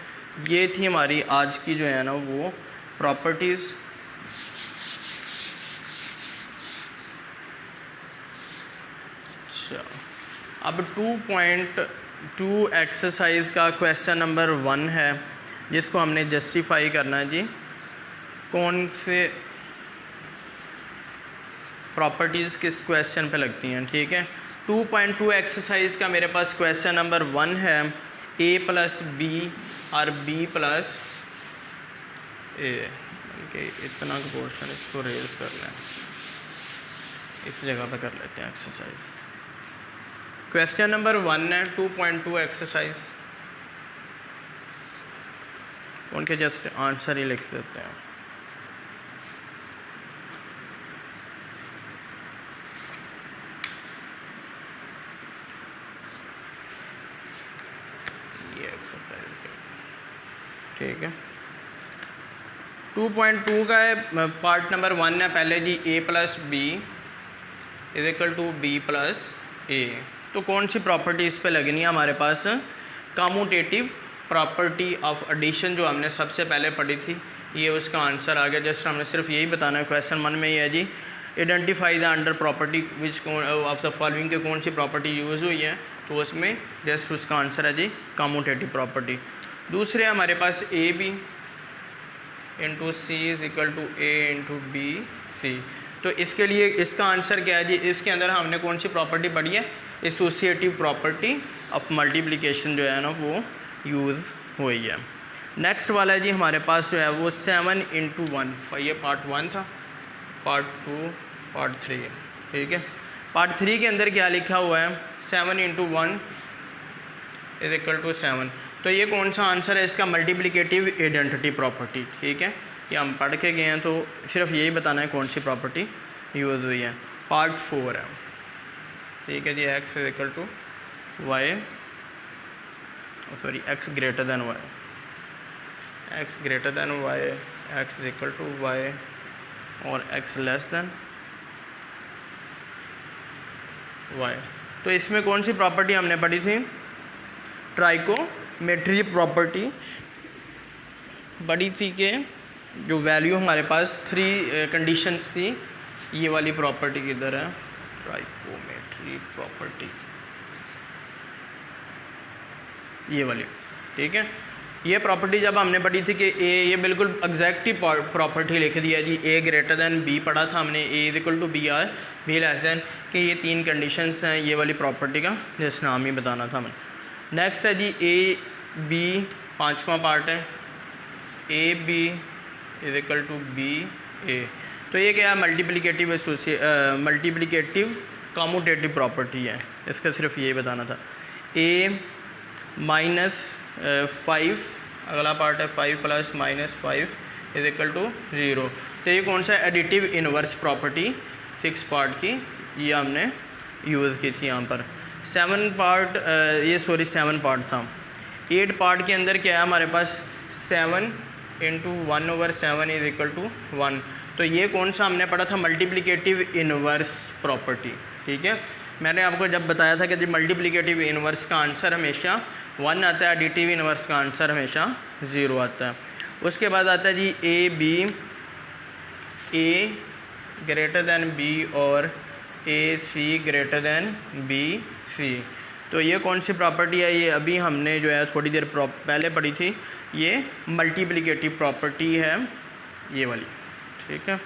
ये थी हमारी आज की जो है ना वो प्रॉपर्टीज़। अच्छा, अब 2.2 एक्सरसाइज का क्वेश्चन नंबर 1 है, जिसको हमने जस्टिफाई करना है जी, कौन से प्रॉपर्टीज़ किस क्वेश्चन पे लगती हैं, ठीक है। 2.2 एक्सरसाइज का मेरे पास क्वेश्चन नंबर 1 है, a + b और b + a, बल्कि इतना का पोर्शन इसको रेज कर लें, इस जगह पे कर लेते हैं एक्सरसाइज। क्वेश्चन नंबर 1 है 2.2 एक्सरसाइज, उनके जस्ट आंसर ही लिख देते हैं। ये एक्सरसाइज, ठीक है। 2.2 का है, पार्ट नंबर 1 है, पहले जी a + b is equal to B plus A. तो कौन सी प्रॉपर्टी इस पे लगनी है हमारे पास? कम्यूटेटिव प्रॉपर्टी ऑफ एडिशन जो हमने सबसे पहले पढ़ी थी, ये उसका आंसर आ गया। जस्ट हमने सिर्फ यही बताना है, क्वेश्चन 1 में ये है जी, identify the under property which of the following के कौन सी प्रॉपर्टी यूज़ हुई है, तो उसमें जस्ट उसका आंसर है जी कम्यूटेटिव प्रॉपर्टी। दूसरे हमारे पास A B into C is equal to A into B C. तो इसके लिए इसका आंसर क्या है जी? इसके अंदर हमने कौन सी प्रॉपर्टी पढ़ी है? एसोसिएटिव प्रॉपर्टी ऑफ मल्टीप्लिकेशन जो है ना वो यूज़ हुई है। नेक्स्ट वाला है जी हमारे पास जो है वो 7 इंटू 1, ये पार्ट 1 था, पार्ट 2, पार्ट 3, ठीक है। पार्ट 3 के अंदर क्या लिखा हुआ है? 7 इंटू 1 इज इक्वल टू 7। तो ये कौन सा आंसर है इसका? मल्टीप्लिकेटिव आइडेंटिटी प्रॉपर्टी, ठीक है। ये हम पढ़ के गए हैं, तो सिर्फ यही बताना है कौन सी प्रॉपर्टी यूज़ हुई है। पार्ट 4 है, ठीक है जी, X is equal to Y, sorry X greater than Y, X greater than Y, X is equal to Y और एक्स लेस दैन वाई। तो इसमें कौन सी प्रॉपर्टी हमने पढ़ी थी? ट्राइकोमेट्री प्रॉपर्टी पढ़ी थी कि जो वैल्यू हमारे पास 3 कंडीशंस थी, ये वाली प्रॉपर्टी किधर है? ट्राइकोमेट्री प्रॉपर्टी, ये वाली, ठीक है। ये प्रॉपर्टी जब हमने पढ़ी थी कि ए, ये बिल्कुल एग्जैक्टली प्रॉपर्टी लिख दिया जी, ए ग्रेटर दैन बी पढ़ा था हमने, A is equal to B or B less than, कि ये 3 कंडीशंस हैं ये वाली प्रॉपर्टी का, जिस नाम ही बताना था हमने। नेक्स्ट है जी ए बी, 5वां पार्ट है, A B is equal to B A. तो ये क्या है? मल्टीप्लिकेटिव कम्यूटेटिव प्रॉपर्टी है, इसका सिर्फ यही बताना था। ए माइनस 5, अगला पार्ट है 5 plus minus 5 is equal to 0। तो ये कौन सा एडिटिव इनवर्स प्रॉपर्टी 6 पार्ट की, ये हमने यूज़ की थी यहाँ पर। 7 पार्ट था। 8 पार्ट के अंदर क्या है हमारे पास? 7 इंटू 1/7 इज इक्वल टू 1। तो ये कौन सा हमने पढ़ा था? मल्टीप्लिकेटिव इनवर्स प्रॉपर्टी, ठीक है। मैंने आपको जब बताया था कि जी मल्टीप्लिकेटिव इनवर्स का आंसर हमेशा 1 आता है, एडिटिव इनवर्स का आंसर हमेशा 0 आता है। उसके बाद आता है जी A B, A greater than B और A C greater than B C. तो ये कौन सी प्रॉपर्टी है? ये अभी हमने जो है थोड़ी देर पहले पढ़ी थी, ये मल्टीप्लिकेटिव प्रॉपर्टी है ये वाली, ठीक है।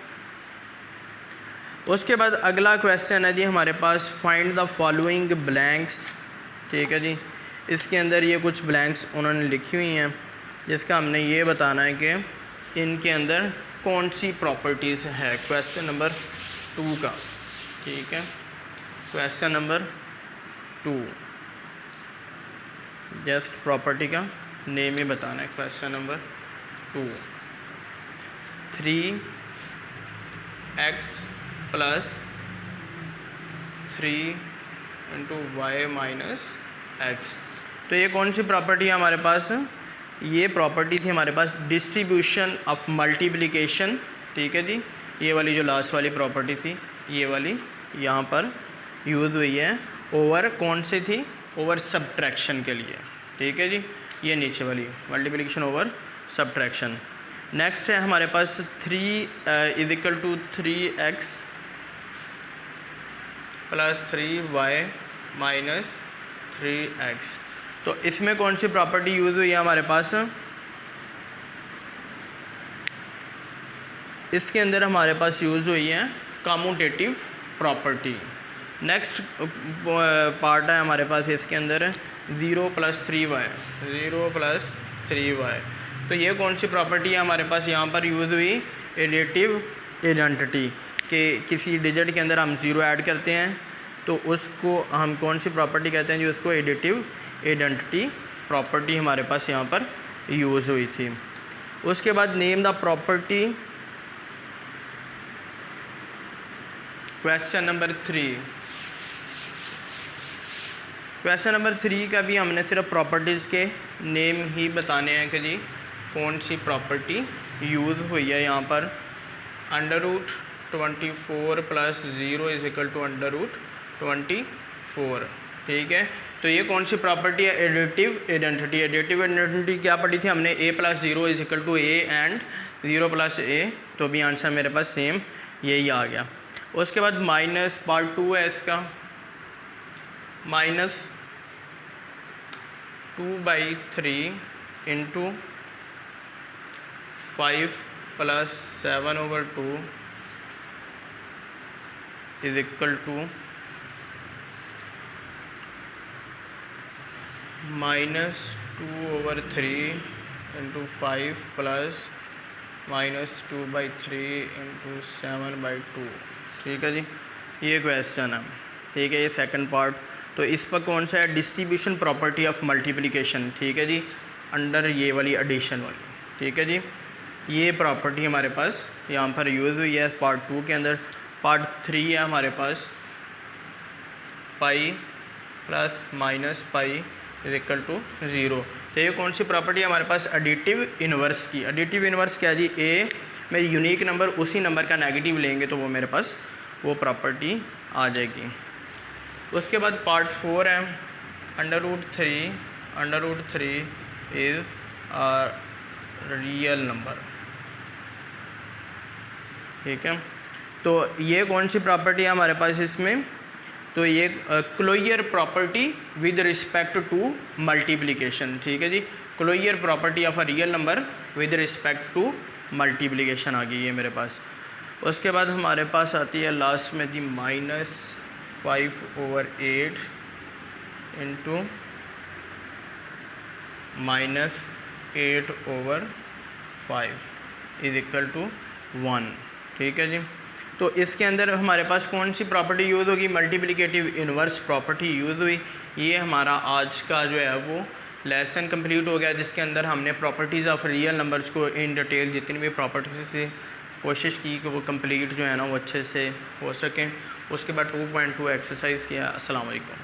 उसके बाद अगला क्वेश्चन है जी हमारे पास, फाइंड द फॉलोइंग ब्लैंक्स, ठीक है जी। इसके अंदर ये कुछ ब्लैंक्स उन्होंने लिखी हुई हैं, जिसका हमने ये बताना है कि इनके अंदर कौन सी प्रॉपर्टीज़ है। क्वेश्चन नंबर 2 का, ठीक है, क्वेश्चन नंबर 2, जस्ट प्रॉपर्टी का नेम ही बताना है। Question number 2, 3x plus 3 into Y minus X. तो ये कौन सी प्रॉपर्टी है हमारे पास? ये प्रॉपर्टी थी हमारे पास डिस्ट्रीब्यूशन ऑफ मल्टीप्लिकेशन, ठीक है जी। ये वाली जो लास्ट वाली प्रॉपर्टी थी, ये वाली यहाँ पर यूज़ हुई है ओवर कौन सी थी? ओवर सब्ट्रैक्शन के लिए, ठीक है जी। ये नीचे वाली मल्टीप्लिकेशन ओवर सब्ट्रैक्शन। नेक्स्ट है हमारे पास 3 is equal to 3x plus 3y minus 3x। तो इसमें कौन सी प्रॉपर्टी यूज़ हुई है हमारे पास? इसके अंदर हमारे पास यूज़ हुई है कम्यूटेटिव प्रॉपर्टी। नेक्स्ट पार्ट है हमारे पास इसके अंदर 0 प्लस 3y, 0 प्लस 3y। तो ये कौन सी प्रॉपर्टी है हमारे पास यहाँ पर यूज़ हुई? एडिटिव आइडेंटिटी, कि किसी डिजिट के अंदर हम 0 ऐड करते हैं तो उसको हम कौन सी प्रॉपर्टी कहते हैं? जो उसको एडिटिव आइडेंटिटी प्रॉपर्टी हमारे पास यहाँ पर यूज़ हुई थी। उसके बाद name the property, question number 3। Question number 3 का भी हमने सिर्फ प्रॉपर्टीज़ के नेम ही बताने हैं कि जी कौन सी प्रॉपर्टी यूज़ हुई है यहाँ पर। Under root 24 plus 0 is equal to √24। ठीक है, तो ये कौन सी प्रॉपर्टी है? Additive identity. एडिटिव आइडेंटिटी क्या पढ़ी थी हमने? a plus 0 is equal to a and 0 plus a। तो भी आंसर मेरे पास सेम यही आ गया। उसके बाद माइनस पार्ट 2 है इसका, -2/3 into 5 plus 7/2 is equal to -2/3 into 5 plus -2/3 into 7/2। ठीक है जी, ये क्वेश्चन है। ठीक है, ये सेकंड पार्ट। तो इस पर कौन सा है? Distribution property of multiplication. ठीक है जी, अंडर ये वाली एडिशन वाली। ठीक है जी, ये प्रॉपर्टी हमारे पास यहाँ पर यूज़ हुई है पार्ट 2 के अंदर। पार्ट 3 है हमारे पास pi plus minus pi is equal to 0। तो ये कौन सी प्रॉपर्टी है हमारे पास? एडिटिव इन्वर्स की। एडिटिव इन्वर्स क्या जी? ए में यूनिक नंबर उसी नंबर का नेगेटिव लेंगे तो वो मेरे पास वो प्रॉपर्टी आ जाएगी। उसके बाद पार्ट 4 है √3 इज़ अ रियल नंबर। ठीक है, तो ये कौन सी प्रॉपर्टी है हमारे पास इसमें? तो ये closure property with respect to multiplication. ठीक है जी, closure property of a real number with respect to multiplication आ गई है मेरे पास। उसके बाद हमारे पास आती है लास्ट में जी -5/8 इंटू -8/5 इज इक्वल टू 1। ठीक है जी, तो इसके अंदर हमारे पास कौन सी प्रॉपर्टी यूज़ होगी? मल्टीप्लिकेटिव इन्वर्स प्रॉपर्टी यूज़ हुई। ये हमारा आज का जो है वो लेसन कंप्लीट हो गया, जिसके अंदर हमने प्रॉपर्टीज़ ऑफ रियल नंबर्स को इन डिटेल जितनी भी प्रॉपर्टीज़ से कोशिश की कि वो कंप्लीट जो है ना वो अच्छे से हो सकें। उसके बाद 2.2 एक्सरसाइज किया। अस्सलाम वालेकुम।